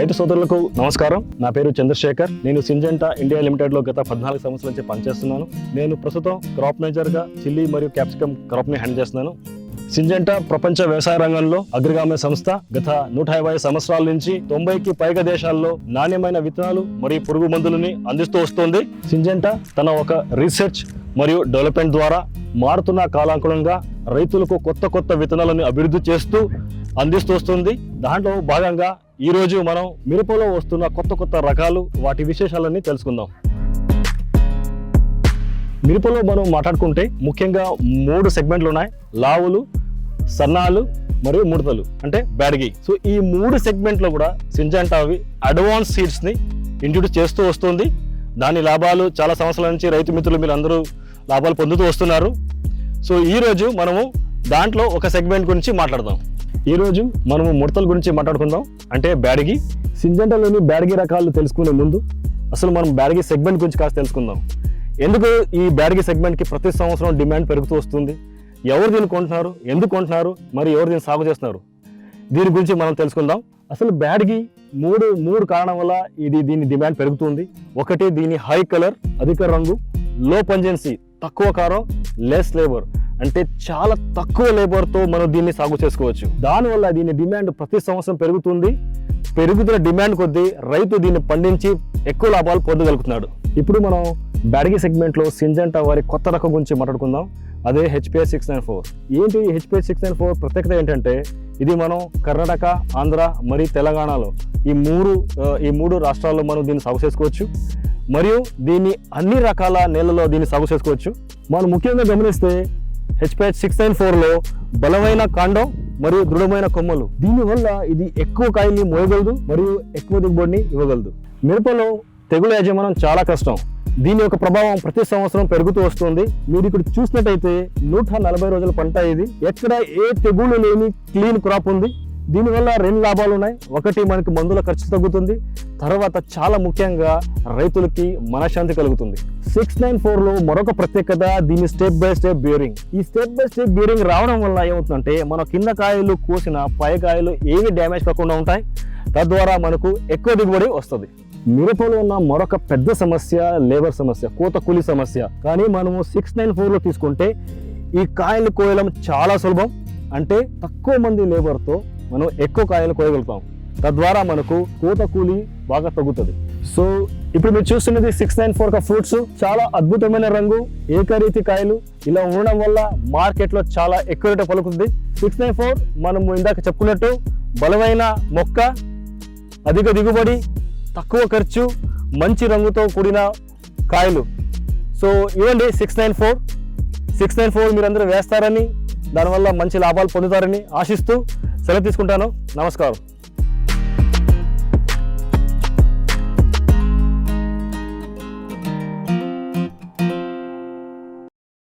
రైతు సోదరులకు నమస్కారం. నా పేరు చంద్రశేఖర్. నేను సింజెంటా ఇండియా లిమిటెడ్ లో గత 14 సంవత్సరాల నుంచి పనిచేస్తున్నాను. నేను ప్రస్తుతం క్రాప్ మేనేజర్ గా చిల్లీ మరియు క్యాప్సికమ్ క్రాప్ ని హ్యాండిల్ చేస్తున్నాను. సింజెంటా ప్రపంచ వ్యవసాయ రంగంలో అగ్రగామి సంస్థ. గత 150 సంవత్సరాల నుంచి 90కి పైగా దేశాల్లో నాణ్యమైన విత్తనాలు మరియు పురుగు మందులని అందిస్తూ వస్తుంది. సింజెంటా తన ఒక రీసెర్చ్ మరియు డెవలప్మెంట్ ద్వారా మారుతున్న కాలానుగుణంగా రైతులకు కొత్త విత్తనాలను అభివృద్ధి చేస్తూ అందిస్తూ వస్తుంది. దాంట్లో భాగంగా ఈ రోజు మనం మిరపలో వస్తున్న కొత్త రకాలు, వాటి విశేషాలన్నీ తెలుసుకుందాం. మిరపలో మనం మాట్లాడుకుంటే ముఖ్యంగా 3 సెగ్మెంట్లు ఉన్నాయి: లావులు, సన్నాలు మరియు ముడతలు, అంటే బ్యాడ్గి. సో ఈ 3 సెగ్మెంట్లో కూడా సింజెంటా అడ్వాన్స్ సీడ్స్ ని ఇంట్రొడ్యూస్ చేస్తూ వస్తుంది. దాని లాభాలు చాలా సంవత్సరాల నుంచి రైతు మిత్రులు మీరు అందరూ లాభాలు పొందుతూ వస్తున్నారు. సో ఈ రోజు మనము దాంట్లో ఒక సెగ్మెంట్ గురించి మాట్లాడదాం. ఈ రోజు మనము ముడతల గురించి మాట్లాడుకుందాం, అంటే బ్యాడ్గి. సింజెంటాలోని బ్యాడ్గి రకాలు తెలుసుకునే ముందు అసలు మనం బ్యాడ్గి సెగ్మెంట్ గురించి కాస్త తెలుసుకుందాం. ఎందుకు ఈ బ్యాడ్గి సెగ్మెంట్కి ప్రతి సంవత్సరం డిమాండ్ పెరుగుతూ వస్తుంది, ఎవరు దీన్ని కొంటున్నారు, ఎందుకు కొంటున్నారు, మరి ఎవరు దీన్ని సాగు చేస్తున్నారు, దీని గురించి మనం తెలుసుకుందాం. అసలు బ్యాడ్గి మూడు కారణం వల్ల దీని డిమాండ్ పెరుగుతుంది. ఒకటి, దీని హై కలర్, అధిక రంగు, లో పంజెన్సీ, తక్కువ కారం, లెస్ లేబర్, అంటే చాలా తక్కువ లేబర్తో మనం దీన్ని సాగు చేసుకోవచ్చు. దానివల్ల దీని డిమాండ్ ప్రతి సంవత్సరం పెరుగుతుంది. పెరుగుతున్న డిమాండ్ కొద్దీ రైతు దీన్ని పండించి ఎక్కువ లాభాలు పొందగలుగుతున్నాడు. ఇప్పుడు మనం బ్యాడ్గి సెగ్మెంట్లో సింజెంటా వారి కొత్త రకం గురించి మాట్లాడుకుందాం. అదే HPH 694. ఏంటి HPH 694 ప్రత్యేకత ఏంటంటే, ఇది మనం కర్ణాటక, ఆంధ్ర మరియు తెలంగాణలో ఈ మూడు రాష్ట్రాల్లో మనం దీన్ని సాగు చేసుకోవచ్చు. మరియు దీన్ని అన్ని రకాల నేలలో దీన్ని సాగు చేసుకోవచ్చు. మనం ముఖ్యంగా గమనిస్తే HPH 694లో బలమైన కాండం మరియు దృఢమైన కొమ్మలు. దీనివల్ల ఇది ఎక్కువ కాయల్ని మోయగలదు మరియు ఎక్కువ దిగుబడిని ఇవ్వగలదు. మిరపలో తెగుల యాజమాన్యం చాలా కష్టం. దీని యొక్క ప్రభావం ప్రతి సంవత్సరం పెరుగుతూ వస్తుంది. మీరు ఇక్కడ చూసినట్టయితే 140 రోజుల పంట ఇది. ఎక్కడ ఏ తెగులు లేని క్లీన్ క్రాప్ ఉంది. దీనివల్ల 2 లాభాలు ఉన్నాయి. ఒకటి, మనకి మందుల ఖర్చు తగ్గుతుంది. తర్వాత చాలా ముఖ్యంగా రైతులకి మనశ్శాంతి కలుగుతుంది. 694లో మరొక ప్రత్యేకత, దీని స్టెప్ బై స్టెప్ బియరింగ్. ఈ స్టెప్ బై స్టెప్ బియరింగ్ రావడం వల్ల ఏమవుతుందంటే, మన కింద కాయలు కోసిన పై కాయలు ఏవి డ్యామేజ్ కాకుండా ఉంటాయి. తద్వారా మనకు ఎక్కువ దిగుబడి వస్తుంది. మిరపలో ఉన్న మరొక పెద్ద సమస్య లేబర్ సమస్య, కోత కూలి సమస్య. కానీ మనము 694లో తీసుకుంటే ఈ కాయలు కోయడం చాలా సులభం. అంటే తక్కువ మంది లేబర్తో మనం ఎక్కువ కాయలు కోయగలుగుతాం. తద్వారా మనకు కోత కూలి బాగా తగ్గుతుంది. సో ఇప్పుడు మీరు చూస్తున్నది 694 ఫ్రూట్స్. చాలా అద్భుతమైన రంగు, ఏకరీతి కాయలు. ఇలా ఉండడం వల్ల మార్కెట్లో చాలా ఎక్కువ రేటు పలుకుతుంది. 694 మనము ఇందాక చెప్పుకున్నట్టు బలమైన మొక్క, అధిక దిగుబడి, తక్కువ ఖర్చు, మంచి రంగుతో కూడిన కాయలు. సో ఇవ్వండి 694 మీరందరూ వేస్తారని, దానివల్ల మంచి లాభాలు పొందుతారని ఆశిస్తూ సెలవు తీసుకుంటాను. నమస్కారం.